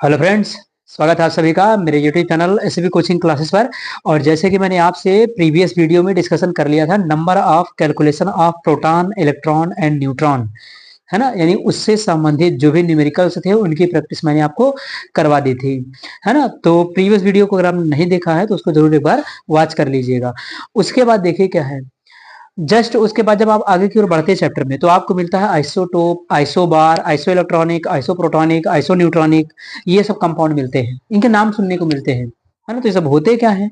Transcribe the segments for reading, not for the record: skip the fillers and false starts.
Hello friends, स्वागत है आप सभी का मेरे YouTube channel SB coaching classes पर। और जैसे कि मैंने आपसे प्रीवियस वीडियो में डिस्कशन कर लिया था, number of calculation of proton, electron and neutron, है ना, यानी उससे संबंधित जो भी न्यूमेरिकल्स थे उनकी प्रैक्टिस मैंने आपको करवा दी थी, है ना। तो प्रीवियस वीडियो को अगर आपने नहीं देखा है तो उसको जरूर एक बार वॉच कर लीजिएगा। उसके बाद देखिए क्या है, जस्ट उसके बाद जब आप आगे की ओर बढ़ते चैप्टर में तो आपको मिलता है isotope, isobar, iso electronic, isoprotonic, iso neutronic. ये सब कंपाउंड मिलते हैं, इनके नाम सुनने को मिलते हैं, है ना। तो ये सब होते क्या है,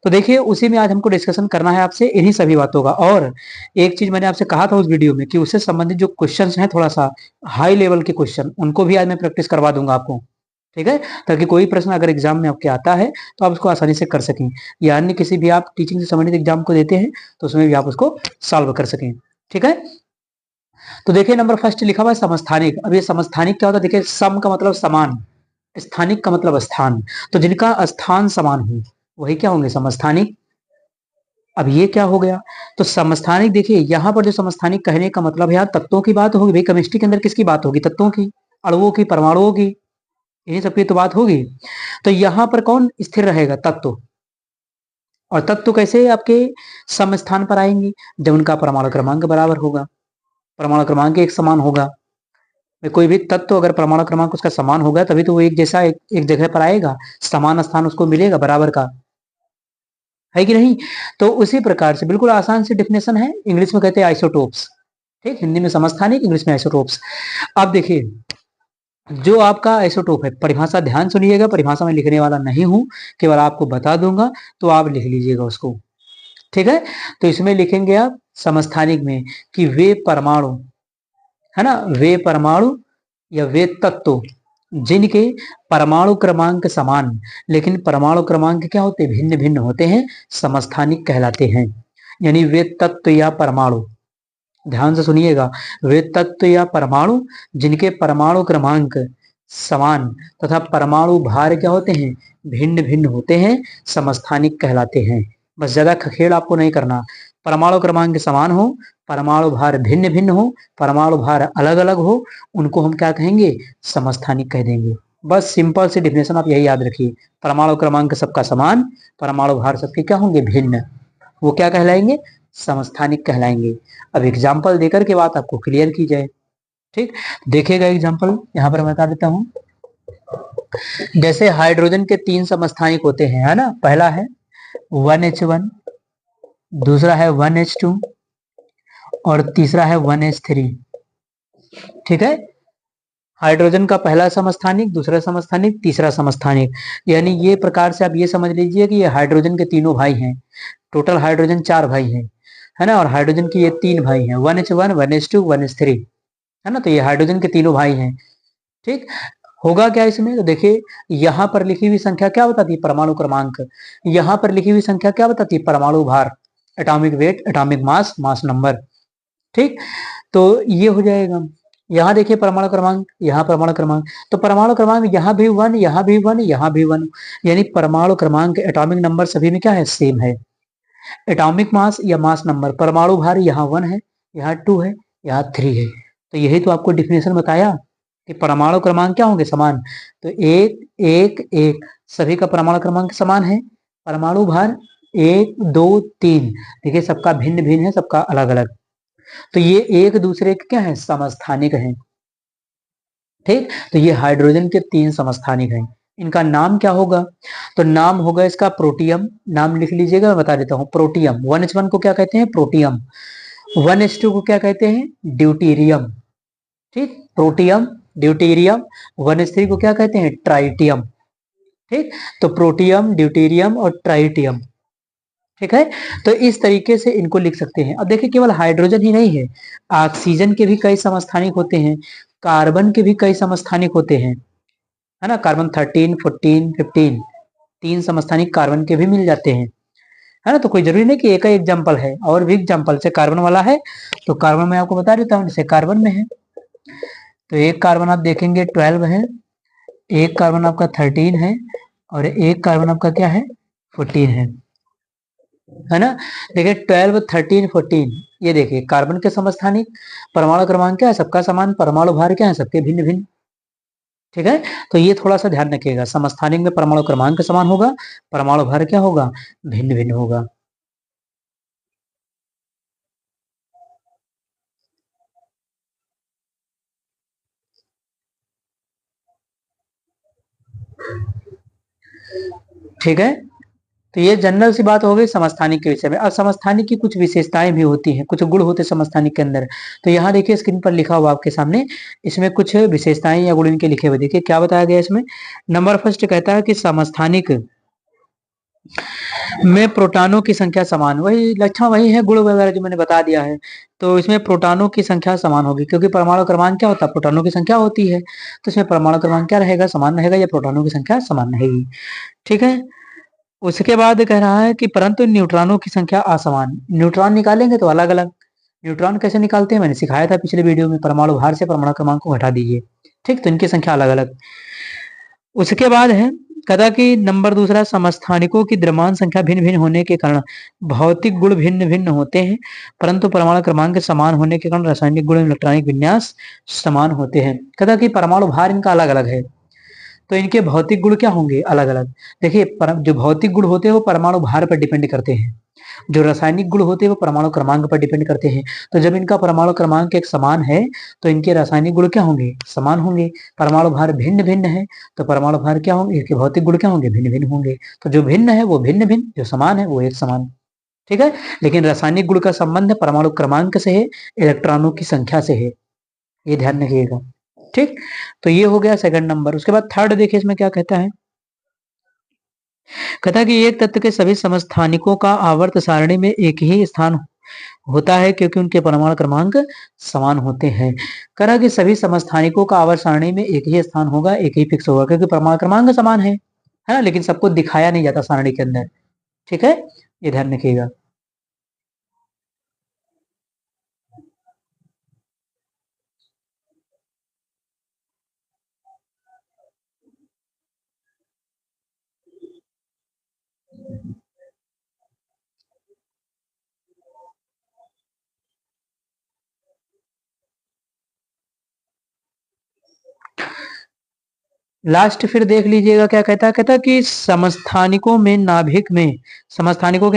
तो देखिए उसी में आज हमको डिस्कशन करना है आपसे इन्हीं सभी बातों का। और एक चीज मैंने आपसे कहा था उस वीडियो में कि उससे संबंधित जो क्वेश्चंस हैं, थोड़ा सा हाई लेवल के क्वेश्चन, उनको भी आज मैं प्रैक्टिस करवा दूंगा आपको, ठीक है। ताकि कोई प्रश्न अगर एग्जाम में आपके आता है तो आप उसको आसानी से कर सकें, या अन्य किसी भी आप टीचिंग से संबंधित एग्जाम को देते हैं तो उसमें भी आप उसको सॉल्व कर सकें, ठीक है। तो देखिए नंबर फर्स्ट लिखा हुआ है समस्थानिक। अब ये समस्थानिक क्या होता है, देखिए सम का मतलब समान, स्थानिक का मतलब स्थान, तो जिनका स्थान समान हो वही क्या होंगे, समस्थानिक। अब ये क्या हो गया, तो समस्थानिक देखिए यहाँ पर जो समस्थानिक कहने का मतलब है, यहाँ तत्वों की बात होगी भाई। केमिस्ट्री के अंदर किसकी बात होगी, तत्वों की, अणुओं की, परमाणुओं की, इन्हीं सबकी तो बात होगी। तो यहां पर कौन स्थिर रहेगा, तत्व। और तत्व कैसे आपके सम स्थान पर आएंगे, जब उनका परमाणु क्रमांक बराबर होगा, परमाणु क्रमांक एक समान होगा। कोई भी तत्व अगर परमाणु क्रमांक उसका समान होगा तभी तो वो एक जैसा एक जगह पर आएगा, समान स्थान उसको मिलेगा बराबर का, है कि नहीं। तो उसी प्रकार से बिल्कुल आसान सी डिफिनेशन है, इंग्लिश में कहते हैं आइसोटोप्स, ठीक, हिंदी में समस्थानिक, इंग्लिश में आइसोटोप्स। अब देखिए जो आपका आइसोटोप है, परिभाषा ध्यान सुनिएगा, परिभाषा में लिखने वाला नहीं हूं, केवल आपको बता दूंगा, तो आप लिख लीजिएगा उसको, ठीक है। तो इसमें लिखेंगे आप समस्थानिक में कि वे परमाणु, है ना, वे परमाणु या वे तत्व जिनके परमाणु क्रमांक समान लेकिन परमाणु क्रमांक क्या होते, भिन्न भिन्न होते हैं, समस्थानिक कहलाते हैं। यानी वे तत्व या परमाणु, ध्यान से सुनिएगा, वे तत्व या परमाणु जिनके परमाणु क्रमांक समान तथा परमाणु भार क्या होते हैं, भिन्न भिन्न होते हैं, समस्थानिक कहलाते हैं। बस ज्यादा खखेड़ आपको नहीं करना, परमाणु क्रमांक समान हो, परमाणु भार भिन्न भिन्न हो, परमाणु भार अलग अलग हो, उनको हम क्या कहेंगे, समस्थानिक कह देंगे। बस सिंपल सी डिफिनेशन आप यही याद रखिए, परमाणु क्रमांक सबका समान, परमाणु भार सबके क्या होंगे, भिन्न, वो क्या कहलाएंगे, समस्थानिक कहलाएंगे। अब एग्जाम्पल देकर के बात आपको क्लियर की जाए, ठीक। देखिएगा एग्जाम्पल यहां पर मैं बता देता हूं। जैसे हाइड्रोजन के तीन समस्थानिक होते हैं, है ना। पहला है 1H1, दूसरा है 1H2 और तीसरा है 1H3, ठीक है। हाइड्रोजन का पहला समस्थानिक, दूसरा समस्थानिक, तीसरा समस्थानिक, यानी ये प्रकार से आप ये समझ लीजिए कि ये हाइड्रोजन के तीनों भाई हैं। टोटल हाइड्रोजन चार भाई हैं, है ना, और हाइड्रोजन की ये तीन भाई हैं, 1H1, 1H2, 1H3, है ना। तो ये हाइड्रोजन के तीनों भाई हैं, ठीक। होगा क्या इसमें, तो देखिए यहां पर लिखी हुई संख्या क्या बताती है, परमाणु क्रमांक, यहां पर लिखी हुई संख्या क्या बताती है, परमाणु भार, atomic weight, atomic mass, mass number, ठीक। तो ये हो जाएगा, यहाँ देखिए परमाणु क्रमांक, यहाँ परमाणु क्रमांक, तो परमाणु क्रमांक यहाँ भी वन, यहाँ भी वन, यहाँ भी वन, यानी परमाणु क्रमांक, एटॉमिक नंबर सभी में क्या है, सेम है। एटॉमिक मास या मास नंबर, परमाणु भार यहाँ वन है, यहाँ टू है, यहाँ थ्री है। तो यही तो आपको डिफिनेशन बताया कि परमाणु क्रमांक क्या होंगे, समान। तो एक एक एक, सभी का परमाणु क्रमांक समान है, परमाणु भार एक दो तीन, देखिए सबका भिन्न भिन्न है, सबका अलग अलग, तो ये एक दूसरे के क्या है, समस्थानिक हैं, ठीक। तो ये हाइड्रोजन के तीन समस्थानिक हैं, इनका नाम क्या होगा, तो नाम होगा इसका प्रोटियम, नाम लिख लीजिएगा, मैं बता देता हूं। प्रोटियम 1H1 को क्या कहते हैं, प्रोटियम, 1H2 को क्या कहते हैं, ड्यूटीरियम, ठीक, प्रोटियम, ड्यूटीरियम, 1H3 को क्या कहते हैं, ट्राइटियम, ठीक। तो प्रोटियम, ड्यूटीरियम और ट्राइटियम, ठीक है। तो इस तरीके से इनको लिख सकते हैं। अब देखिए केवल हाइड्रोजन ही नहीं है, ऑक्सीजन के भी कई समस्थानिक होते हैं, कार्बन के भी कई समस्थानिक होते हैं, है ना। कार्बन 13, 14, 15, तीन समस्थानिक कार्बन के भी मिल जाते हैं, है ना। तो कोई जरूरी नहीं कि एक ही एग्जाम्पल है, और भी एग्जाम्पल से कार्बन वाला है, तो कार्बन में आपको बता देता हूँ, जैसे कार्बन में है तो एक कार्बन आप देखेंगे 12 है, एक कार्बन आपका 13 है, और एक कार्बन आपका क्या है, 14 है ना। देखिए 12, 13, 14, ये देखिए कार्बन के समस्थानिक, परमाणु क्रमांक क्या है, सबका समान, परमाणु भार क्या है, सबके भिन्न भिन्न, ठीक है, तो ये थोड़ा सा ध्यान रखिएगा। समस्थानिक में परमाणु क्रमांक समान होगा, परमाणु भार क्या होगा, भिन्न भिन्न होगा। ठीक है, तो ये जनरल सी बात हो गई समस्थानिक के विषय में। अब समस्थानिक की कुछ विशेषताएं भी होती हैं, कुछ गुण होते हैं समस्थानिक के अंदर। तो यहाँ देखिए स्क्रीन पर लिखा हुआ आपके सामने, इसमें कुछ विशेषताएं या गुण इनके लिखे हुए, देखिए क्या बताया गया इसमें। नंबर फर्स्ट कहता है कि समस्थानिक में प्रोटॉनों की संख्या समान, वही लक्षण वही है, गुण वगैरह जो मैंने बता दिया है। तो इसमें प्रोटॉनों की संख्या समान होगी, क्योंकि परमाणु क्रमांक क्या होता है, प्रोटॉनों की संख्या होती है। तो इसमें परमाणु क्रमांक क्या रहेगा, समान रहेगा, या प्रोटॉनों की संख्या समान रहेगी। ठीक है, उसके बाद कह रहा है कि परंतु न्यूट्रॉनों की संख्या असमान। न्यूट्रॉन निकालेंगे तो अलग अलग। न्यूट्रॉन कैसे निकालते हैं मैंने सिखाया था पिछले वीडियो में, परमाणु भार से परमाणु क्रमांक को घटा दीजिए। ठीक, तो इनकी संख्या अलग अलग। उसके बाद है कदा कि नंबर दूसरा, समस्थानिकों की द्रव्यमान संख्या भिन्न भिन्न होने के कारण भौतिक गुण भिन्न भिन्न होते हैं, परंतु परमाणु क्रमांक समान होने के कारण रासायनिक गुण इलेक्ट्रॉनिक विन्यास समान होते हैं। कदा कि परमाणु भार इनका अलग अलग है, तो इनके भौतिक गुण क्या होंगे, अलग अलग। देखिए जो भौतिक गुण होते हैं वो परमाणु भार पर डिपेंड करते हैं, जो रासायनिक गुण होते हैं वो परमाणु क्रमांक पर डिपेंड करते हैं। तो जब इनका परमाणु क्रमांक एक समान है, तो इनके रासायनिक गुण क्या होंगे, समान होंगे। परमाणु भार भिन्न भिन्न है, तो परमाणु भार क्या होंगे, इनके भौतिक गुण क्या होंगे, भिन्न भिन्न होंगे। तो जो भिन्न है वो भिन्न भिन्न, जो समान है वो एक समान। ठीक है, लेकिन रासायनिक गुण का संबंध परमाणु क्रमांक से है, इलेक्ट्रॉनों की संख्या से है, ये ध्यान रखिएगा। ठीक, तो ये हो गया सेकंड नंबर। उसके बाद थर्ड देखिए इसमें क्या कहता है, कहता है कि एक तत्व के सभी समस्थानिकों का आवर्त सारणी में एक ही स्थान होता है, क्योंकि उनके परमाणु क्रमांक समान होते हैं। कह रहा कि सभी समस्थानिकों का आवर्त सारणी में एक ही स्थान होगा, एक ही फिक्स होगा, क्योंकि परमाणु क्रमांक समान है ना, लेकिन सबको दिखाया नहीं जाता सारणी के अंदर। ठीक है, ये ध्यान रखिएगा। लास्ट फिर देख लीजिएगा क्या कहता है, कहता है कि समस्थानिकों के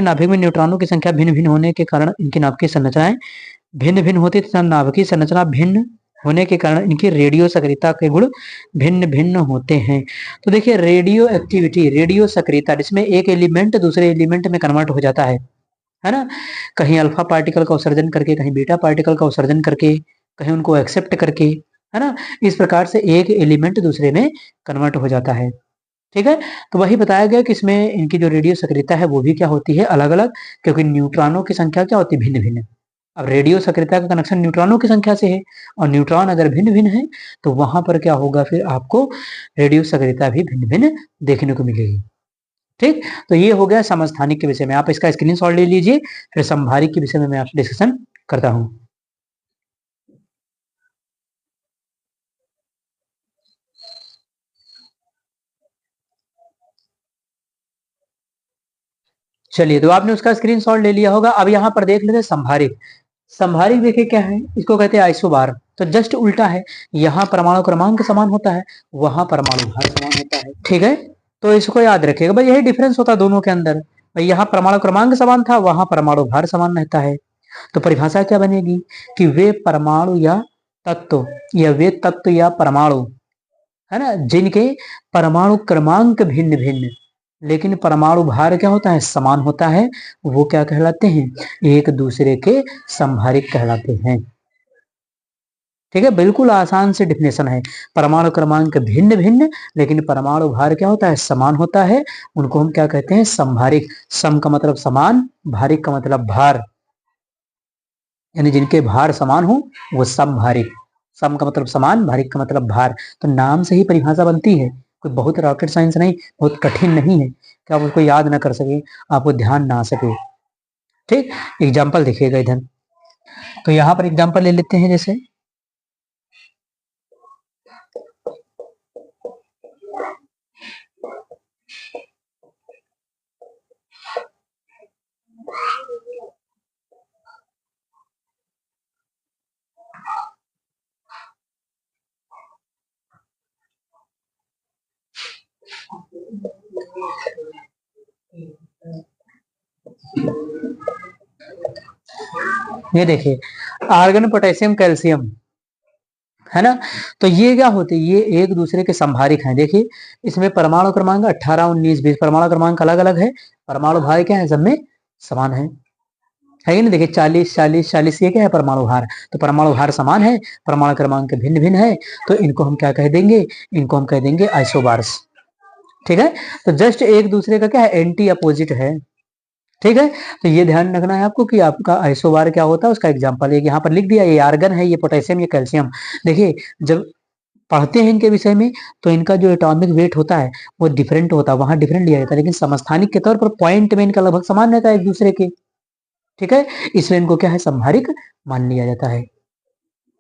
नाभिक में न्यूट्रॉनों की संख्या भिन्न भिन्न होने के कारण इनकी नाभिकीय संरचनाएं भिन्न भिन्न होती तथा नाभिकीय संरचना भिन्न होने के कारण इनकी रेडियो सक्रियता के गुण भिन्न भिन्न होते हैं। तो देखिए रेडियो एक्टिविटी, रेडियो सक्रियता, जिसमें एक एलिमेंट दूसरे एलिमेंट में कन्वर्ट हो जाता है ना, कहीं अल्फा पार्टिकल का उत्सर्जन करके, कहीं बीटा पार्टिकल का उत्सर्जन करके, कहीं उनको एक्सेप्ट करके, है ना। इस प्रकार से एक एलिमेंट दूसरे में कन्वर्ट हो जाता है। ठीक है, तो वही बताया गया कि इसमें इनकी जो रेडियो सक्रियता है वो भी क्या होती है, अलग अलग, क्योंकि न्यूट्रॉनों की संख्या क्या होती है, भिन्न भिन्न। अब रेडियो सक्रियता का कनेक्शन न्यूट्रॉनों की संख्या से है, और न्यूट्रॉन अगर भिन्न भिन्न है तो वहां पर क्या होगा, फिर आपको रेडियो सक्रियता भी भिन्न भिन्न देखने को मिलेगी। ठीक, तो ये हो गया समस्थानिक के विषय में, आप इसका स्क्रीनशॉट ले लीजिए, फिर संभारिक के विषय में मैं आपसे डिस्कशन करता हूँ। चलिए, तो आपने उसका स्क्रीनशॉट ले लिया होगा। अब यहाँ पर देख लेते हैं संभारिक। संभारिक देखिए क्या है, इसको कहते हैं आइसोबार। तो जस्ट उल्टा है, यहाँ परमाणु क्रमांक समान होता है, वहां परमाणु भार समान होता है। ठीक है, तो इसको याद रखिएगा भाई, यही डिफरेंस होता है दोनों के अंदर। भाई यहाँ परमाणु क्रमांक समान था, वहां परमाणु भार समान रहता है। तो परिभाषा क्या बनेगी कि वे परमाणु या तत्व, या वे तत्व या परमाणु, है ना, जिनके परमाणु क्रमांक भिन्न भिन्न लेकिन परमाणु भार क्या होता है, समान होता है, वो क्या कहलाते हैं, एक दूसरे के संभारिक कहलाते हैं। ठीक है, बिल्कुल आसान से डिफिनेशन है। परमाणु क्रमांक भिन्न भिन्न लेकिन परमाणु भार क्या होता है, समान होता है, उनको हम क्या कहते हैं, संभारिक। सम का मतलब समान, भारिक का मतलब भार, यानी जिनके भार समान हो वो समभारिक। सम का मतलब समान, भारिक का मतलब भार। तो नाम से ही परिभाषा बनती है, कोई बहुत रॉकेट साइंस नहीं, बहुत कठिन नहीं है कि आप उसको याद ना कर सके, आपको ध्यान ना आ सके। ठीक, एग्जाम्पल देखिएगा इधर। तो यहाँ पर एग्जाम्पल ले लेते हैं, जैसे ये देखिए आर्गन, पोटेशियम, कैल्शियम, है ना। तो ये क्या होते हैं, ये एक दूसरे के संभारिक हैं। देखिए इसमें परमाणु क्रमांक 18, 19, 20 परमाणु क्रमांक अलग अलग है, परमाणु भार क्या है, सब में समान है कि नहीं। देखिए 40, 40, 40, ये क्या है, परमाणु भार। तो परमाणु भार समान है, परमाणु क्रमांक भिन्न भिन्न है, तो इनको हम क्या कह देंगे, इनको हम कह देंगे आइसोबार्स। ठीक है, तो जस्ट एक दूसरे का क्या है, एंटी अपोजिट है। ठीक है, तो ये ध्यान रखना है आपको कि आपका आइसोबार क्या होता है, उसका एग्जांपल एक यहाँ पर लिख दिया, ये आर्गन है, ये पोटेशियम, ये कैल्शियम। देखिए जब पढ़ते हैं इनके विषय में तो इनका जो एटॉमिक वेट होता है वो डिफरेंट होता है, वहां डिफरेंट लिया जाता है, लेकिन समस्थानिक के तौर पर पॉइंट में इनका लगभग समान रहता है एक दूसरे के। ठीक है, इसलिए इनको क्या है, संभारिक मान लिया जाता है।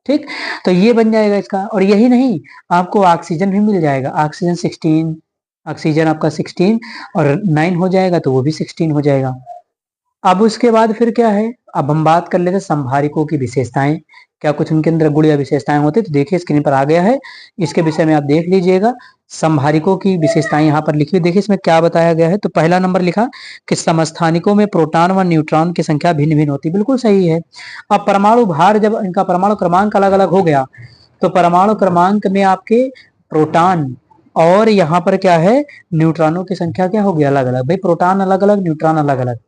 ठीक, तो ये बन जाएगा इसका। और यही नहीं, आपको ऑक्सीजन भी मिल जाएगा, ऑक्सीजन 16, ऑक्सीजन आपका 16 और 9 हो जाएगा, तो वो भी 16 हो जाएगा। अब उसके बाद फिर क्या है, अब हम बात कर लेते हैं संभारिकों की विशेषताएं, क्या कुछ उनके अंदर गुण या विशेषताएं होती है। तो देखिए स्क्रीन पर आ गया है, इसके विषय में आप देख लीजिएगा। संभारिकों की विशेषताएं यहाँ पर लिखी हुई, देखिए इसमें क्या बताया गया है। तो पहला नंबर लिखा कि समस्थानिकों में प्रोटॉन व न्यूट्रॉन की संख्या भिन्न भिन्न होती है, बिल्कुल सही है। अब परमाणु भार, जब इनका परमाणु क्रमांक अलग अलग हो गया, तो परमाणु क्रमांक में आपके प्रोटॉन और यहाँ पर क्या है, न्यूट्रॉनों की संख्या क्या होगी, अलग अलग। भाई प्रोटॉन अलग अलग, न्यूट्रॉन अलग अलग,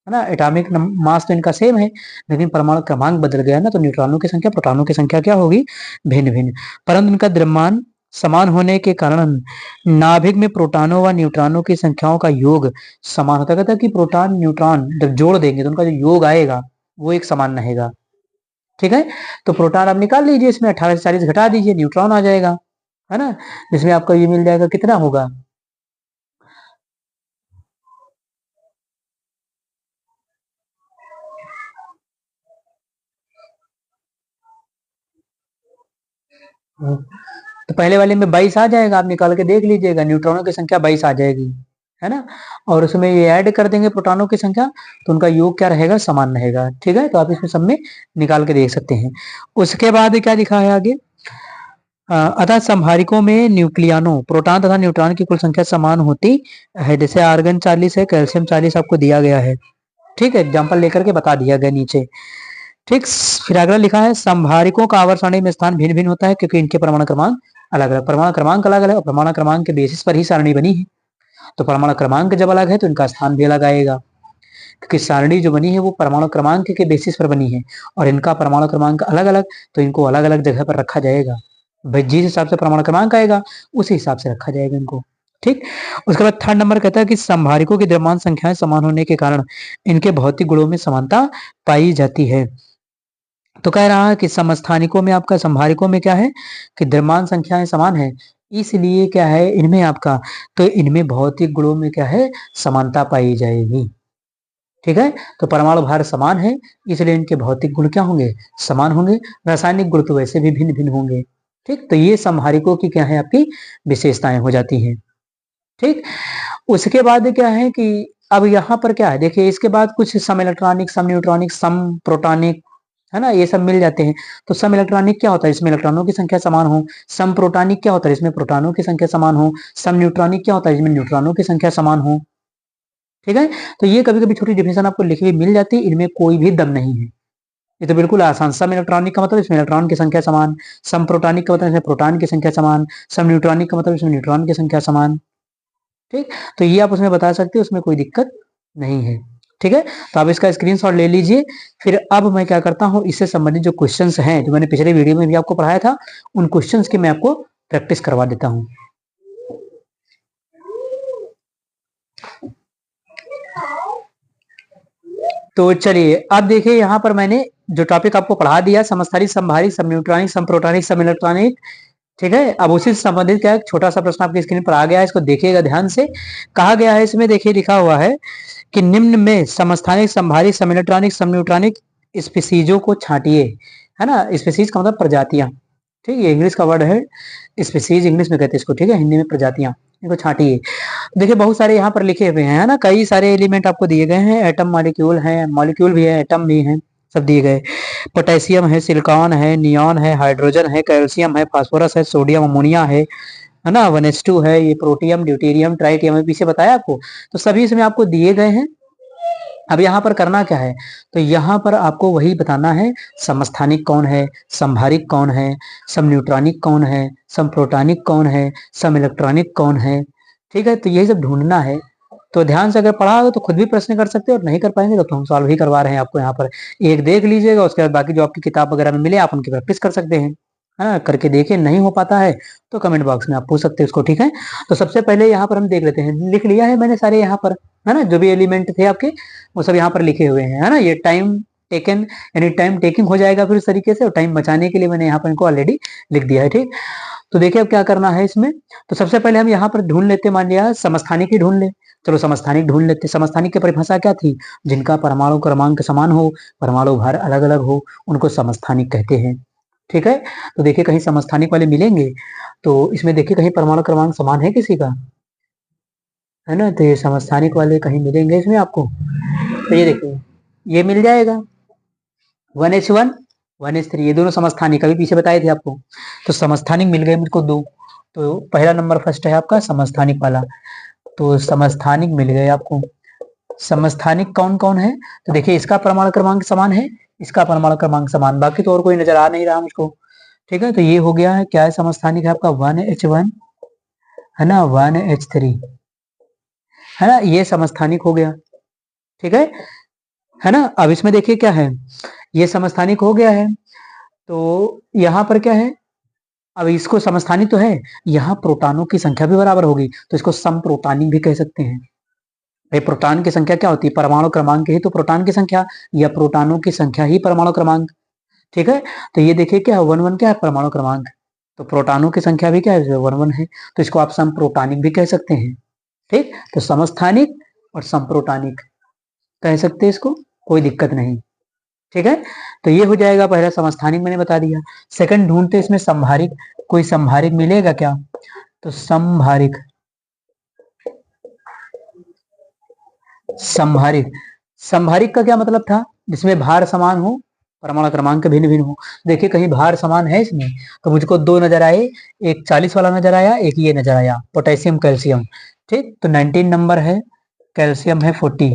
है ना। एटॉमिक मास तो इनका सेम है, लेकिन परमाणु क्रमांक बदल गया ना, तो न्यूट्रॉनों की संख्या, प्रोटॉनों की संख्या क्या होगी, भिन्न भिन्न। परंतु इनका द्रव्यमान समान होने के कारण नाभिक में प्रोटॉनों व न्यूट्रॉनों की संख्याओं का योग समान होता है। कहता है कि प्रोटॉन न्यूट्रॉन जब जोड़ देंगे तो उनका जो योग आएगा वो एक समान रहेगा। ठीक है, तो प्रोटॉन आप निकाल लीजिए, इसमें 18 से 40 घटा दीजिए, न्यूट्रॉन आ जाएगा, है ना। जिसमें आपका ये मिल जाएगा, कितना होगा, तो पहले वाले में 22 आ जाएगा, आप निकाल के देख लीजिएगा, न्यूट्रॉनों की संख्या 22 आ जाएगी, है ना। और उसमें ये ऐड कर देंगे प्रोटॉनों की संख्या, तो उनका योग क्या रहेगा, समान रहेगा। ठीक है, तो आप इसमें सब में निकाल के देख सकते हैं। उसके बाद क्या लिखा है आगे, अतः संभारिकों में न्यूक्लियानो, प्रोटॉन तथा न्यूट्रॉन की कुल संख्या समान होती है। जैसे आर्गन 40 है, कैल्शियम 40 आपको दिया गया है। ठीक है, एग्जाम्पल लेकर के बता दिया गया नीचे। ठीक, फिर अगला लिखा है संभारिकों का आवर्त सारणी में स्थान भिन्न भिन्न होता है, क्योंकि इनके परमाणु क्रमांक अलग अलग, परमाणु क्रमांक अलग अलग, परमाणु क्रमांक के बेसिस पर ही सारणी बनी है। तो परमाणु क्रमांक जब अलग है तो इनका स्थान भी अलग आएगा, क्योंकि सारणी जो बनी है वो परमाणु क्रमांक के बेसिस पर बनी है, और इनका परमाणु क्रमांक अलग अलग, तो इनको अलग अलग जगह पर रखा जाएगा। भाई जिस हिसाब से परमाणु क्रमांक आएगा उसी हिसाब से रखा जाएगा इनको। ठीक, उसके बाद थर्ड नंबर कहता है कि संभारिकों की द्रव्यमान संख्याएं समान होने के कारण इनके भौतिक गुणों में समानता पाई जाती है। तो कह रहा है कि समस्थानिकों में आपका, संभारिकों में क्या है कि द्रव्यमान संख्याएं समान है, इसलिए क्या है इनमें आपका, तो इनमें भौतिक गुणों में क्या है, समानता पाई जाएगी। ठीक है, तो परमाणु भार समान है, इसलिए इनके भौतिक गुण क्या होंगे, समान होंगे। रासायनिक गुण तो वैसे भी भिन्न भिन्न होंगे। ठीक, तो ये संभारिकों की क्या है, आपकी विशेषताएं हो जाती हैं। ठीक, उसके बाद क्या है कि अब यहाँ पर क्या है, देखिए इसके बाद कुछ सम इलेक्ट्रॉनिक, सम न्यूट्रॉनिक, सम प्रोटॉनिक, है ना, ये सब मिल जाते हैं। तो सम इलेक्ट्रॉनिक क्या होता है, इसमें इलेक्ट्रॉनों की संख्या समान हो। सम प्रोटॉनिक क्या होता है, इसमें प्रोटॉनों की संख्या समान हो। सम न्यूट्रॉनिक क्या होता है, इसमें न्यूट्रॉनों की संख्या समान हो। ठीक है, तो ये कभी कभी छोटी डिफिनेशन आपको लिखी हुई मिल जाती है, इनमें कोई भी दम नहीं है, ये तो बिल्कुल आसान। सम इलेक्ट्रॉनिक का मतलब इसमें इलेक्ट्रॉन की संख्या समान, सम प्रोटॉनिक का मतलब इसमें प्रोटॉन की संख्या समान, सम न्यूट्रॉनिक का मतलब इसमें न्यूट्रॉन की संख्या समान। ठीक, तो ये आप उसमें बता सकते हो, उसमें कोई दिक्कत नहीं है। ठीक है, तो आप इसका स्क्रीनशॉट ले लीजिए। फिर अब मैं क्या करता हूँ, इससे संबंधित जो क्वेश्चंस हैं, जो मैंने पिछले वीडियो में भी आपको पढ़ाया था, उन क्वेश्चंस की मैं आपको प्रैक्टिस करवा देता हूँ। तो चलिए अब देखिए, यहाँ पर मैंने जो टॉपिक आपको पढ़ा दिया, समस्थानिक, संभारिक, सम न्यूट्रॉनिक, सम प्रोटॉनिक, सम इलेक्ट्रॉनिक। ठीक है, अब उसी से संबंधित क्या है, छोटा सा प्रश्न आपकी स्क्रीन पर आ गया है, इसको देखिएगा ध्यान से। कहा गया है इसमें, देखिए लिखा हुआ है कि निम्न में समस्थानिक, संभारिक, सम इलेक्ट्रॉनिक, सम न्यूट्रॉनिक स्पीसीजों को छांटिए, है ना। स्पीसीज का मतलब प्रजातियां। ठीक, ये इंग्लिश का वर्ड है, स्पीसीज इंग्लिश में कहते हैं इसको। ठीक है, हिंदी में प्रजातियां, इनको छांटिए। देखिए बहुत सारे यहाँ पर लिखे हुए हैं, है ना, कई सारे एलिमेंट आपको दिए गए हैं, एटम मॉलिक्यूल है, मॉलिक्यूल भी है, एटम भी है, सब दिए गए। पोटेशियम है, सिलिकॉन है, नियॉन है, हाइड्रोजन है, कैल्शियम है, फास्फोरस है, सोडियम, अमोनिया है, है ना, 1s2 है, ये प्रोटियम, ड्यूटेरियम, ट्राइटियम है, पीछे बताया आपको। तो सभी इसमें आपको दिए गए हैं। अब यहाँ पर करना क्या है, तो यहाँ पर आपको वही बताना है, समस्थानिक कौन है, संभारिक कौन है, सम न्यूट्रॉनिक कौन है, सम प्रोटॉनिक कौन है, सम इलेक्ट्रॉनिक कौन है। ठीक है, तो यही सब ढूंढना है। तो ध्यान से अगर पढ़ा हो तो खुद भी प्रश्न कर सकते हो, और नहीं कर पाएंगे तो हम सॉल्व ही करवा रहे हैं आपको। यहाँ पर एक देख लीजिएगा, उसके बाद बाकी जो आपकी किताब वगैरह में मिले आप उनकी प्रैक्टिस कर सकते हैं, है ना, करके देखिए। नहीं हो पाता है तो कमेंट बॉक्स में आप पूछ सकते हैं उसको। ठीक है, तो सबसे पहले यहाँ पर हम देख लेते हैं, लिख लिया है मैंने सारे यहाँ पर, है ना, जो भी एलिमेंट थे आपके वो सब यहाँ पर लिखे हुए हैं, है ना। ये टाइम टेकन यानी टाइम टेकिंग हो जाएगा फिर इस तरीके से, और टाइम बचाने के लिए मैंने यहाँ पर इनको ऑलरेडी लिख दिया है। ठीक, तो देखिए अब क्या करना है इसमें। तो सबसे पहले हम यहाँ पर ढूंढ लेते, मान लिया समस्थानिक ही ढूंढ ले। चलो समस्थानिक ढूंढ लेते। समस्थानिक की परिभाषा क्या थी, जिनका परमाणु क्रमांक समान हो, परमाणु भार अलग अलग हो, उनको समस्थानिक कहते हैं। ठीक है, तो देखिए कहीं समस्थानिक वाले मिलेंगे, तो इसमें देखिए कहीं परमाणु क्रमांक समान है किसी का, है ना, तो ये समस्थानिक वाले कहीं मिलेंगे इसमें आपको। तो ये देखिए ये मिल जाएगा 1h1 1h3, ये दोनों समस्थानिक अभी पीछे बताए थे आपको। तो समस्थानिक मिल गए मुझको दो। तो पहला नंबर फर्स्ट है आपका समस्थानिक वाला, तो समस्थानिक मिल गए आपको। समस्थानिक कौन कौन है, तो देखिए इसका परमाणु क्रमांक समान है, इसका परमाणु क्रमांक समान, बाकी तो और कोई नजर आ नहीं रहा मुझको। ठीक है, तो ये हो गया है, क्या है समस्थानिक है आपका 1h1, है ना, 1h3, है ना, ये समस्थानिक हो गया। ठीक है ना। अब इसमें देखिए क्या है, ये समस्थानिक हो गया है, तो यहाँ पर क्या है, अब इसको समस्थानिक तो है, यहाँ प्रोटॉनों की संख्या भी बराबर होगी, तो इसको समप्रोटॉनिक भी कह सकते हैं। भाई प्रोटॉन की संख्या क्या होती है, परमाणु क्रमांक ही तो प्रोटॉन की संख्या, या प्रोटॉनों की संख्या ही परमाणु क्रमांक। ठीक है, तो ये देखिए क्या है, 1 1 क्या है परमाणु क्रमांक, तो प्रोटॉनों की संख्या भी क्या है 1 1 है, तो इसको आप समप्रोटॉनिक भी कह सकते हैं। ठीक, तो समस्थानिक और समप्रोटॉनिक कह सकते हैं इसको, कोई दिक्कत नहीं। ठीक है, तो ये हो जाएगा पहला समस्थानिक मैंने बता दिया। सेकंड ढूंढते इसमें संभारिक, कोई संभारिक मिलेगा क्या, तो संभारिक, संभारिक, संभारिक का क्या मतलब था, जिसमें भार समान हो, परमाणु क्रमांक भिन्न भिन्न हो। देखिए कहीं भार समान है इसमें, तो मुझको दो नजर आए, एक 40 वाला नजर आया, एक ये नजर आया, पोटेशियम कैल्शियम। ठीक, तो 19 नंबर है, कैल्शियम है 40।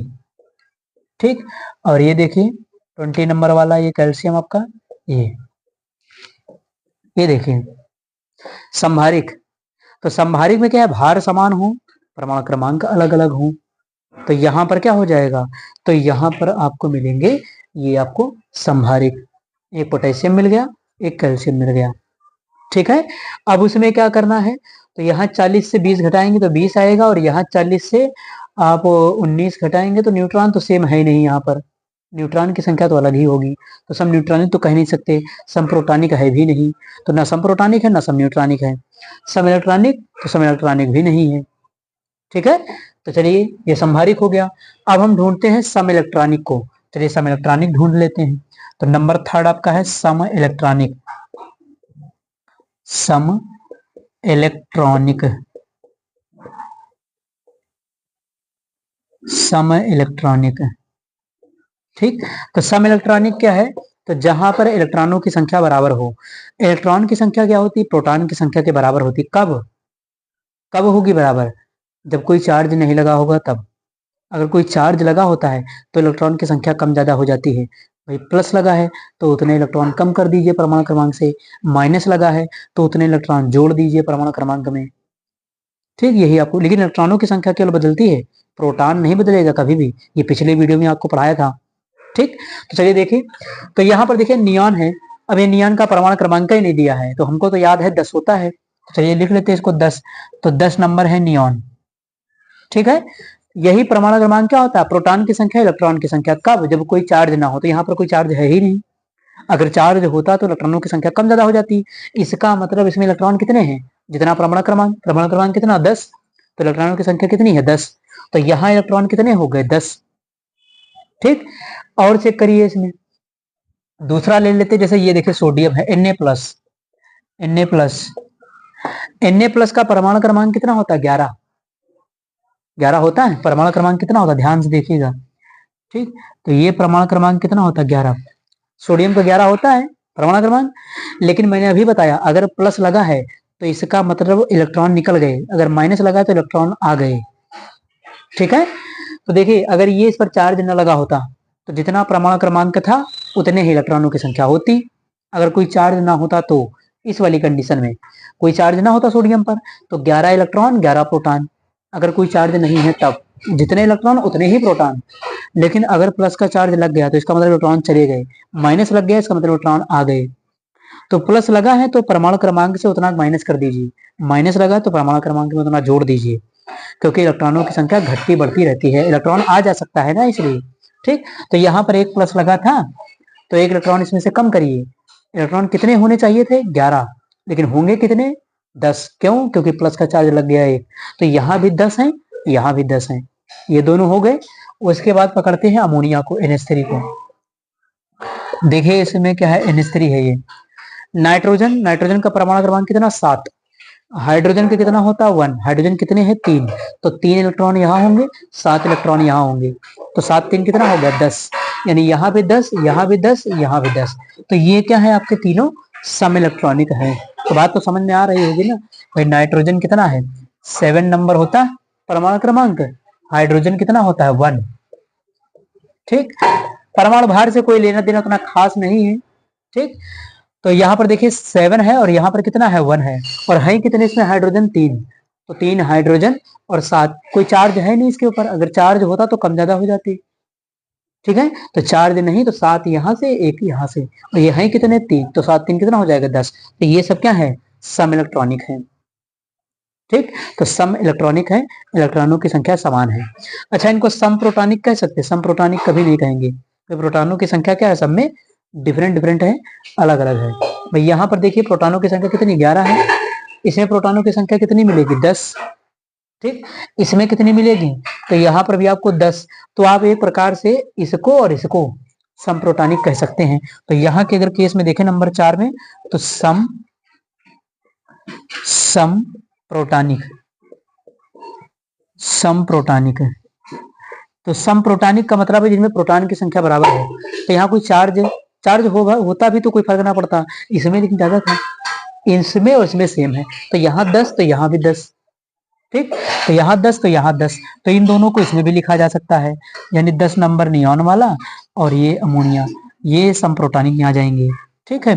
ठीक, और ये देखिए 20 नंबर वाला ये कैल्शियम आपका, ये देखिए संभारिक। तो संभारिक में क्या है, भार समान हो, परमाणु क्रमांक अलग अलग हो, तो यहाँ पर क्या हो जाएगा, तो यहाँ पर आपको मिलेंगे ये आपको संभारिक, एक पोटेशियम मिल गया, एक कैल्शियम मिल गया। ठीक है, अब उसमें क्या करना है, तो यहाँ 40 से 20 घटाएंगे तो 20 आएगा, और यहाँ 40 से आप 19 घटाएंगे तो न्यूट्रॉन तो सेम है ही नहीं, यहाँ पर न्यूट्रॉन की संख्या तो अलग ही होगी, तो सम न्यूट्रॉनिक तो कह नहीं सकते, सम प्रोटॉनिक है भी नहीं, तो ना सम प्रोटॉनिक है ना सम न्यूट्रॉनिक है, सम इलेक्ट्रॉनिक तो सम इलेक्ट्रॉनिक भी नहीं है। ठीक है, तो चलिए ये संभारिक हो गया। अब हम ढूंढते हैं सम इलेक्ट्रॉनिक को, चलिए सम इलेक्ट्रॉनिक ढूंढ लेते हैं। तो नंबर थर्ड आपका है सम इलेक्ट्रॉनिक, सम इलेक्ट्रॉनिक, सम इलेक्ट्रॉनिक। ठीक, तो सम इलेक्ट्रॉनिक क्या है, तो जहां पर इलेक्ट्रॉनों की संख्या बराबर हो। इलेक्ट्रॉन की संख्या क्या होती है, प्रोटॉन की संख्या के बराबर होती है। कब कब होगी बराबर, जब कोई चार्ज नहीं लगा होगा तब। अगर कोई चार्ज लगा होता है तो इलेक्ट्रॉन की संख्या कम ज्यादा हो जाती है। भाई प्लस लगा है तो उतने इलेक्ट्रॉन कम कर दीजिए परमाणु क्रमांक से, माइनस लगा है तो उतने इलेक्ट्रॉन जोड़ दीजिए परमाणु क्रमांक में। ठीक, यही आपको, लेकिन इलेक्ट्रॉनों की संख्या केवल बदलती है, प्रोटॉन नहीं बदलेगा कभी भी, ये पिछले वीडियो में आपको पढ़ाया था। ठीक, तो चलिए देखिए, तो यहाँ पर देखिए नियॉन है। अब ये नियॉन का परमाणु क्रमांक ही नहीं दिया है, तो हमको तो याद है 10 होता है, तो चलिए लिख लेते हैं इसको 10, तो 10 नंबर है नियॉन। ठीक है, यही परमाणु क्रमांक क्या होता है, प्रोटॉन की संख्या इलेक्ट्रॉन की संख्या। कब, जब कोई चार्ज ना हो, तो यहाँ पर कोई चार्ज है ही नहीं, अगर चार्ज होता तो इलेक्ट्रॉनों की संख्या कम ज्यादा हो जाती। इसका मतलब इसमें इलेक्ट्रॉन कितने हैं, जितना परमाणु क्रमांक कितना 10, तो इलेक्ट्रॉनों की संख्या कितनी है 10, तो यहाँ इलेक्ट्रॉन कितने हो गए 10। ठीक, और चेक करिए इसमें दूसरा ले लेते, जैसे ये देखिए सोडियम है Na plus, Na plus, Na plus का परमाणु क्रमांक कितना होता है 11, 11 होता है परमाणु क्रमांक कितना होता है, ध्यान से देखिएगा। ठीक, तो ये परमाणु क्रमांक कितना होता है 11, सोडियम का 11 होता है परमाणु क्रमांक, लेकिन मैंने अभी बताया अगर प्लस लगा है तो इसका मतलब इलेक्ट्रॉन निकल गए, अगर माइनस लगा तो इलेक्ट्रॉन आ गए। ठीक है, तो देखिए अगर ये इस पर चार्ज न लगा होता तो जितना परमाणु क्रमांक था उतने ही इलेक्ट्रॉनों की संख्या होती। अगर कोई चार्ज ना होता तो इस वाली कंडीशन में कोई चार्ज ना होता सोडियम पर तो 11 इलेक्ट्रॉन 11 प्रोटॉन। अगर कोई चार्ज नहीं है तब जितने इलेक्ट्रॉन उतने ही प्रोटॉन। लेकिन अगर प्लस का चार्ज लग गया तो इसका मतलब इलेक्ट्रॉन चले गए, माइनस लग गया इसका मतलब इलेक्ट्रॉन आ गए। तो प्लस लगा है तो परमाणु क्रमांक से उतना माइनस कर दीजिए, माइनस लगा तो परमाणु क्रमांक में उतना जोड़ दीजिए, क्योंकि इलेक्ट्रॉनों की संख्या घटती बढ़ती रहती है, इलेक्ट्रॉन आ जा सकता है ना इसलिए। ठीक, तो यहाँ पर एक प्लस लगा था तो एक इलेक्ट्रॉन इसमें से कम करिए। इलेक्ट्रॉन कितने होने चाहिए थे? 11, लेकिन होंगे कितने? 10। क्यों? क्योंकि प्लस का चार्ज लग गया एक। तो यहाँ भी 10 है, यहाँ भी 10 है, ये दोनों हो गए। उसके बाद पकड़ते हैं अमोनिया को, NH3 को। देखिए इसमें क्या है, NH3 है ये। नाइट्रोजन, नाइट्रोजन का परमाणु क्रमांक कितना? 7। हाइड्रोजन का कितना होता है? 1। हाइड्रोजन कितने हैं? 3। तो 3 इलेक्ट्रॉन यहाँ होंगे, 7 इलेक्ट्रॉन यहाँ होंगे, तो 7 3 कितना हो गया? 10। यानी यहाँ भी 10, यहाँ भी 10, यहाँ भी 10। तो ये क्या है? आपके तीनों सम इलेक्ट्रॉनिक है। तो बात तो समझ में आ रही होगी ना भाई। नाइट्रोजन कितना है? 7 नंबर होता है परमाणु क्रमांक। हाइड्रोजन कितना होता है? 1। ठीक, परमाणु भार से कोई लेना देना उतना खास नहीं है। ठीक, तो यहाँ पर देखिए 7 है और यहाँ पर कितना है? 1 है। और है कितने इसमें? हाइड्रोजन 3। तो 3 हाइड्रोजन और 7, कोई चार्ज है नहीं इसके ऊपर, अगर चार्ज होता तो कम ज्यादा हो जाती। ठीक है, तो चार्ज नहीं तो 7 यहाँ से, 1 यहाँ से, और ये है कितने? 3। तो 7 3 कितना हो जाएगा? 10। तो ये सब क्या है? सम इलेक्ट्रॉनिक है। ठीक, तो सम इलेक्ट्रॉनिक है, इलेक्ट्रॉनों की संख्या समान है। अच्छा, इनको सम प्रोटॉनिक कह सकते हैं? सम प्रोटॉनिक कभी नहीं कहेंगे, तो प्रोटॉनों की संख्या क्या है? सब में डिफरेंट डिफरेंट है, अलग अलग है। भाई यहाँ पर देखिए प्रोटॉनों की संख्या कितनी? 11 है। इसमें प्रोटॉनों की संख्या कितनी मिलेगी? 10। ठीक, इसमें कितनी मिलेगी? तो यहाँ पर भी आपको 10। तो आप एक प्रकार से इसको और इसको सम प्रोटॉनिक कह सकते हैं। तो यहाँ के अगर केस में देखें नंबर 4 में, तो सम प्रोटॉनिक, सम प्रोटॉनिक है। तो सम प्रोटॉनिक का मतलब है जिनमें प्रोटॉन की संख्या बराबर है। तो यहाँ कोई चार्ज होगा, होता भी तो कोई फर्क ना पड़ता, इसमें लेकिन ज्यादा था, इसमें और इसमें सेम है। तो यहाँ 10 तो यहाँ भी 10। ठीक, तो यहाँ 10 तो यहाँ 10, तो इन दोनों को इसमें भी लिखा जा सकता है, यानी 10 नंबर नियॉन वाला और ये अमोनिया, ये सम प्रोटॉनिक में आ जाएंगे। ठीक है,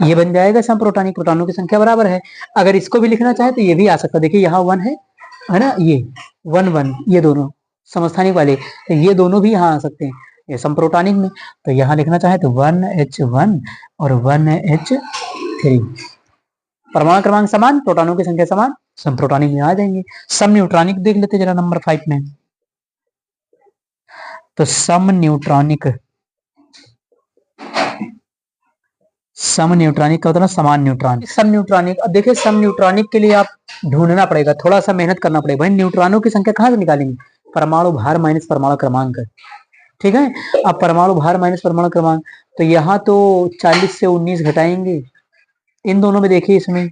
ये बन जाएगा सम प्रोटॉनिक, प्रोटॉनों की संख्या बराबर है। अगर इसको भी लिखना चाहे तो ये भी आ सकता है। देखिए यहाँ 1 है ना, ये 1 1, ये दोनों समस्थानिक वाले, तो ये दोनों भी यहाँ आ सकते हैं ये सम प्रोटॉनिक में। तो यहाँ लिखना चाहे तो 1H1 और 1H3, परमाणु क्रमांक समान, प्रोटॉनों की संख्या समान, सम प्रोटॉनिक में आ जाएंगे। सम न्यूट्रॉनिक देख लेते जरा नंबर 5 में। तो सम न्यूट्रॉनिक, सम न्यूट्रॉनिक का होता है समान न्यूट्रॉन। सम न्यूट्रॉनिक, अब देखिए सम न्यूट्रॉनिक के लिए आप ढूंढना पड़ेगा, थोड़ा सा मेहनत करना पड़ेगा। भाई न्यूट्रॉनों की संख्या कहाँ से निकालेंगे? परमाणु भार माइनस परमाणु क्रमांक। ठीक है, अब परमाणु भार माइनस परमाणु क्रमांक, तो यहाँ तो 40 से 19 घटाएंगे। इन दोनों में देखिए इसमें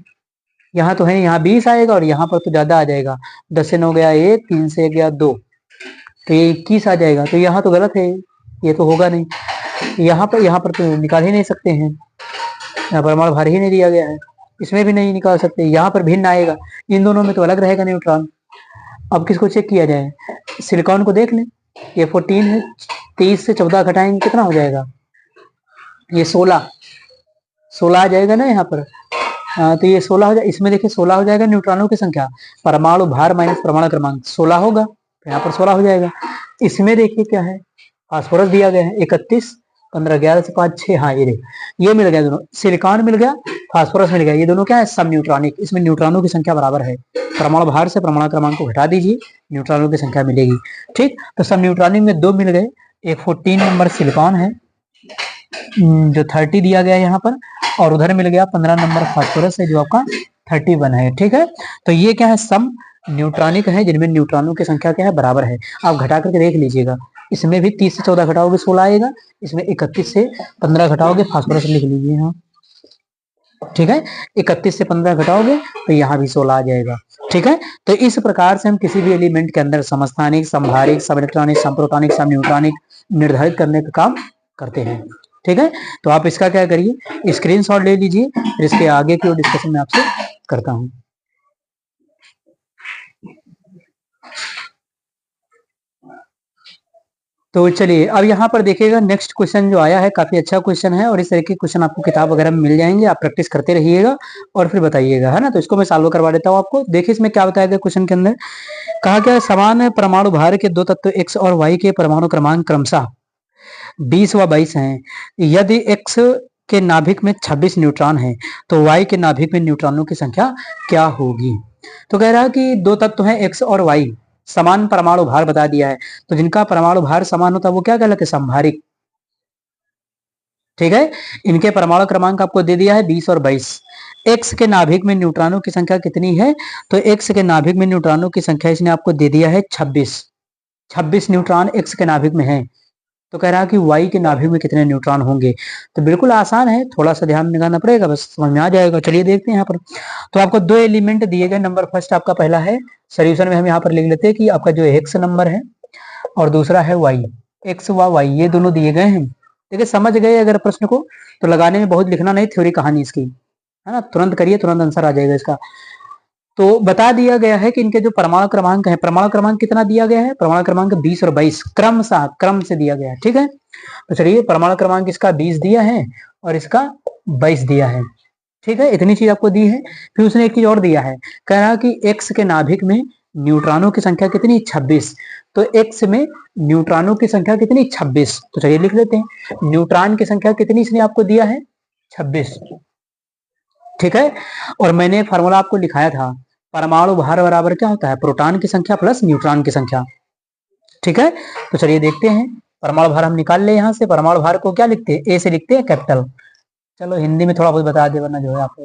यहाँ तो है, यहाँ 20 आएगा और यहाँ पर तो ज्यादा आ जाएगा। 10 से 9 गया 1, 3 से 1 गया 2, तो ये 21 आ जाएगा। तो यहाँ तो गलत है, ये तो होगा नहीं। यहाँ पर तो निकाल ही नहीं सकते हैं, यहाँ परमाणु भार ही नहीं दिया गया है, इसमें भी नहीं निकाल सकते। यहाँ पर भिन्न आएगा, इन दोनों में तो अलग रहेगा न्यूट्रॉन। अब किसको चेक किया जाए? सिलिकॉन को देख लें, ये 14 है, 23 से 14 घटाएंगे कितना हो जाएगा? ये 16 आ जाएगा ना यहाँ पर। तो ये 16 हो जाए, इसमें देखिए 16 हो जाएगा न्यूट्रॉनों की संख्या, परमाणु भार माइनस परमाणु क्रमांक 16 होगा, तो यहाँ पर 16 हो जाएगा। इसमें देखिए क्या है, फास्फोरस दिया गया है 31, 15 11 से 5 6, हाँ ये मिल गया दोनों, सिलिकॉन मिल गया, फास्फोरस मिल गया, ये दोनों क्या है? सम न्यूट्रॉनिक। इसमें न्यूट्रॉनों की संख्या बराबर है, परमाणु भार से परमाणु क्रमांक को घटा दीजिए, न्यूट्रॉनों की संख्या मिलेगी। ठीक, तो सम न्यूट्रॉनिक में 2 मिल गए, एक 14 नंबर सिलिकॉन है जो 30 दिया गया यहाँ पर, और उधर मिल गया 15 नंबर फास्फोरस है जो आपका 31 है। ठीक है, तो ये क्या है? सम न्यूट्रॉनिक है जिनमें न्यूट्रॉनों की संख्या क्या है? बराबर है। आप घटा करके देख लीजिएगा, इसमें भी 30 से 14 घटाओगे 16 आएगा, इसमें 31 से 15 घटाओगे, फास्फोरस लिख लीजिए यहाँ। ठीक है, 31 से 15 घटाओगे तो यहाँ भी 16 आ जाएगा। ठीक है, तो इस प्रकार से हम किसी भी एलिमेंट के अंदर समस्थानिक, समभारिक, सम इलेक्ट्रॉनिक, सम प्रोटॉनिक, सम न्यूट्रॉनिक निर्धारित करने का काम करते हैं। ठीक है, तो आप इसका क्या करिए, स्क्रीनशॉट ले लीजिए, फिर इसके आगे की डिस्कशन में आपसे करता हूं। तो चलिए अब यहाँ पर देखिएगा नेक्स्ट क्वेश्चन जो आया है काफी अच्छा क्वेश्चन है और इस तरह के क्वेश्चन आपको किताब वगैरह में मिल जाएंगे, आप प्रैक्टिस करते रहिएगा और फिर बताइएगा, है ना। तो इसको मैं सॉल्व करवा देता हूँ आपको। देखिए इसमें क्या बताया गया क्वेश्चन के अंदर, कहा गया समान परमाणु भार के दो तत्व x और y के परमाणु क्रमांक क्रमशः 20 व 22 हैं। यदि x के नाभिक में 26 न्यूट्रॉन है तो y के नाभिक में न्यूट्रॉनों की संख्या क्या होगी। तो कह रहा है कि दो तत्व हैं x और y, समान परमाणु भार बता दिया है, तो जिनका परमाणु भार समान होता है वो क्या कहलाते हैं, समभारिक। ठीक है, इनके परमाणु क्रमांक आपको दे दिया है 20 और 22। एक्स के नाभिक में न्यूट्रॉनों की संख्या कितनी है, तो एक्स के नाभिक में न्यूट्रॉनों की संख्या इसने आपको दे दिया है 26 न्यूट्रॉन एक्स के नाभिक में है। तो कह रहा है कि वाई के नाभिक में कितने न्यूट्रॉन होंगे। तो बिल्कुल आसान है, थोड़ा सा ध्यान लगाना पड़ेगा, बस समझ में आ जाएगा। चलिए देखते हैं यहाँ पर। तो आपको दो एलिमेंट दिए गए, नंबर फर्स्ट आपका पहला है, सोल्यूशन में हम यहाँ पर लिख लेते हैं कि आपका जो एक्स नंबर है और दूसरा है वाई, एक्स व वाई ये दोनों दिए गए हैं। देखिए समझ गए अगर प्रश्न को, तो लगाने में बहुत लिखना नहीं, थ्योरी कहानी इसकी, है ना, तुरंत करिए तुरंत आंसर आ जाएगा इसका। तो बता दिया गया है कि इनके जो परमाणु क्रमांक है, परमाणु क्रमांक कितना दिया गया है, परमाणु क्रमांक 20 और 22 क्रम से दिया गया है। ठीक है, तो चलिए परमाणु क्रमांक इसका 20 दिया है और इसका 22 दिया है। ठीक है, इतनी चीज आपको दी है। फिर उसने एक चीज और दिया है, कह रहा कि एक्स के नाभिक में न्यूट्रॉनों की संख्या कितनी, 26। तो एक्स में न्यूट्रॉनों की संख्या कितनी, 26। तो चलिए लिख लेते हैं, न्यूट्रॉन की संख्या कितनी इसने आपको दिया है, 26। ठीक है, और मैंने फार्मूला आपको लिखाया था, परमाणु भार बराबर क्या होता है, प्रोटॉन की संख्या प्लस न्यूट्रॉन की संख्या। ठीक है, तो चलिए देखते हैं, परमाणु भार हम निकाल ले यहाँ से। परमाणु भार को क्या लिखते हैं, ए से लिखते हैं कैपिटल। चलो हिंदी में थोड़ा बहुत बता दे, वरना जो है आप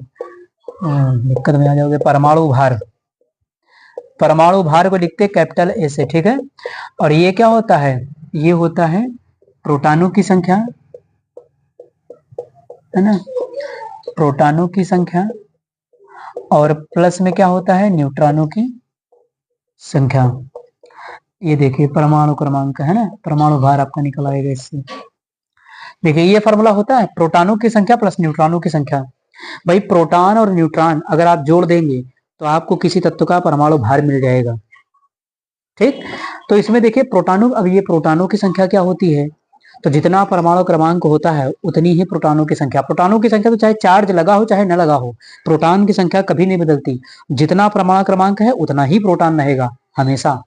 दिक्कत में आ जाओगे। परमाणु भार को लिखते हैं कैपिटल ए से। ठीक है, और ये क्या होता है, ये होता है प्रोटॉनों की संख्या, है ना, प्रोटॉनों की संख्या, और प्लस में क्या होता है, न्यूट्रॉनों की संख्या। ये देखिए परमाणु क्रमांक है ना, परमाणु भार आपका निकल आएगा इससे। देखिए ये फार्मूला होता है प्रोटॉनों की संख्या प्लस न्यूट्रॉनों की संख्या। भाई प्रोटॉन और न्यूट्रॉन अगर आप जोड़ देंगे तो आपको किसी तत्व का परमाणु भार मिल जाएगा। ठीक, तो इसमें देखिए प्रोटॉनों, अब ये प्रोटॉनों की संख्या क्या होती है, तो जितना परमाणु क्रमांक होता है उतनी ही प्रोटॉनों की संख्या। प्रोटॉनों की संख्या तो चाहे चार्ज लगा हो चाहे न लगा हो, प्रोटॉन की संख्या कभी नहीं बदलती। जितना परमाणु क्रमांक है उतना ही प्रोटॉन रहेगा हमेशा,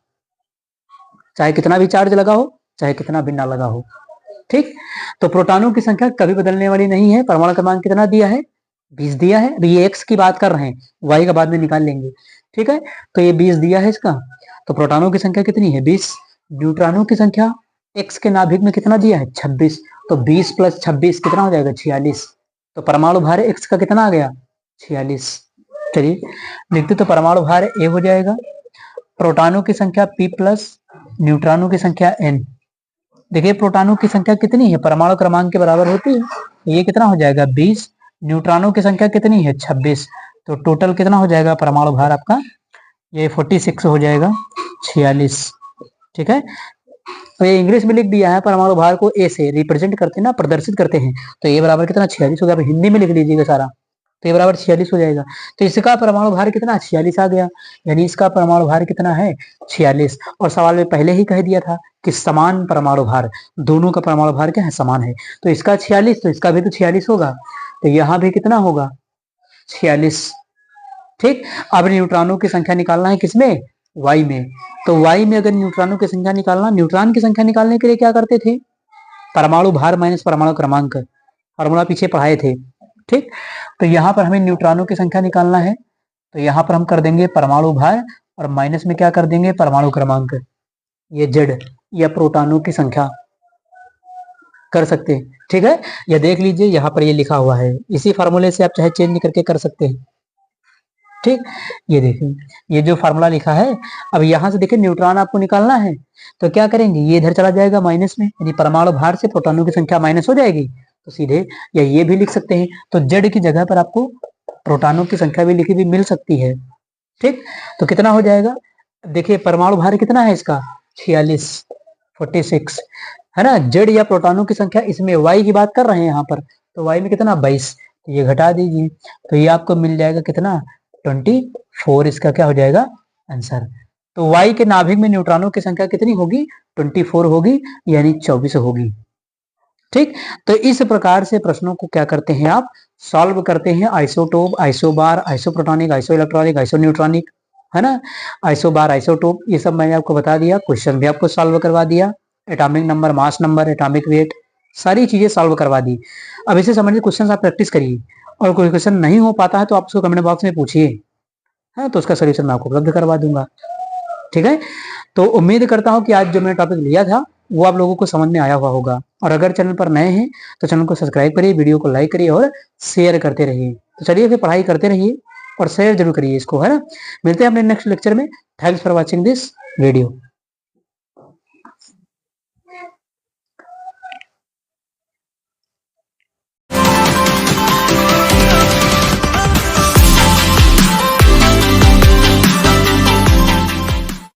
चाहे कितना भी चार्ज लगा हो चाहे कितना भी ना लगा हो। ठीक, तो प्रोटॉनों की संख्या कभी बदलने वाली नहीं है। परमाणु क्रमांक कितना दिया है, 20 दिया है। अभी ये एक्स की बात कर रहे हैं, वाई का बाद में निकाल लेंगे। ठीक है, तो ये 20 दिया है इसका, तो प्रोटॉनों की संख्या कितनी है, 20। न्यूट्रॉनों की संख्या एक्स के नाभिक में कितना दिया है, 26। तो 20 प्लस 26 कितना हो जाएगा, 46। तो परमाणु भार एक्स का कितना आ गया, 46। चलिए लिखते, तो परमाणु भार ए हो जाएगा, प्रोटॉनों की संख्या p प्लस न्यूट्रॉनों की संख्या n। देखिए प्रोटॉनों की संख्या कितनी है, परमाणु क्रमांक के बराबर होती है, ये कितना हो जाएगा 20। न्यूट्रॉनों की संख्या कितनी है, 26। तो टोटल कितना हो जाएगा परमाणु भार आपका, ये 46 हो जाएगा, 46। ठीक है, तो ये इंग्लिश में लिख दिया है, परमाणु भार को ए से रिप्रेजेंट करते हैं ना, प्रदर्शित करते हैं, तो ये बराबर कितना, 46 हो गया। हिंदी में लिख लीजिएगा सारा, तो ये बराबर 46 हो जाएगा। तो इसका परमाणु भार कितना, 46 आ गया, यानी इसका परमाणु भार कितना है, 46। और सवाल में पहले ही कह दिया था कि समान परमाणु भार, दोनों का परमाणु भार क्या है, समान है। तो इसका 46, तो इसका भी तो 46 होगा, तो यहाँ भी कितना होगा, 46। ठीक, अब न्यूट्रॉनों की संख्या निकालना है किसमें, वाई में। तो वाई में अगर न्यूट्रॉनों की संख्या निकालना, न्यूट्रॉन की संख्या निकालने के लिए क्या करते थे, परमाणु भार माइनस परमाणु क्रमांक, फॉर्मूला पीछे पढ़ाए थे। ठीक, तो यहाँ पर हमें न्यूट्रॉनों की संख्या निकालना है, तो यहाँ पर हम कर देंगे परमाणु भार और माइनस में क्या कर देंगे, परमाणु क्रमांक, ये जेड या प्रोटॉनों की संख्या कर सकते हैं। ठीक है, यह देख लीजिए यहाँ पर ये लिखा हुआ है, इसी फार्मूले से आप चाहे चेंज करके कर सकते हैं। ठीक, ये देखिए ये जो फार्मूला लिखा है, अब यहाँ से देखिए न्यूट्रॉन आपको निकालना है, तो क्या करेंगे, ये इधर चला जाएगा माइनस में, यानी परमाणु भार से प्रोटॉनों की संख्या माइनस हो जाएगी, तो सीधे या ये भी लिख सकते हैं। तो जेड की जगह पर आपको प्रोटॉनों की संख्या भी लिखी भी मिल सकती है। ठीक, तो कितना हो जाएगा, देखिए परमाणु भार कितना है इसका, 46, 46 है ना। जेड या प्रोटॉनों की संख्या, इसमें वाई की बात कर रहे हैं यहाँ पर, तो वाई में कितना, 22, तो ये घटा दीजिए, तो ये आपको मिल जाएगा कितना, 24 इसका क्या हो जाएगा आंसर। तो वाई के नाभिक में न्यूट्रॉनों की संख्या कितनी होगी? 24 होगी, यानी 24 होगी। ठीक, तो इस प्रकार से प्रश्नों को क्या करते हैं आप सॉल्व करते हैं। आइसोटोप, आइसोबार, आइसोप्रोटॉनिक, आइसो इलेक्ट्रॉनिक, आइसोन्यूट्रॉनिक, है ना, आइसोबार, आइसोटोप, ये सब मैंने आपको बता दिया। क्वेश्चन भी आपको सॉल्व करवा दिया। Atomic number, mass number, atomic weight, सारी चीजें सॉल्व करवा दी। अब इसे समझिए क्वेश्चन आप प्रैक्टिस करिए, और कोई क्वेश्चन नहीं हो पाता है तो आप उसको कमेंट बॉक्स में पूछिए, है, तो उसका सोल्यूशन मैं आपको उपलब्ध करवा दूंगा। ठीक है, तो उम्मीद करता हूं कि आज जो मैंने टॉपिक लिया था वो आप लोगों को समझ में आया हुआ होगा। और अगर चैनल पर नए हैं तो चैनल को सब्सक्राइब करिए, वीडियो को लाइक करिए और शेयर करते रहिए। तो चलिए फिर पढ़ाई करते रहिए और शेयर जरूर करिए इसको, है ना। मिलते हैं अपने नेक्स्ट लेक्चर में। Thanks for watching this video.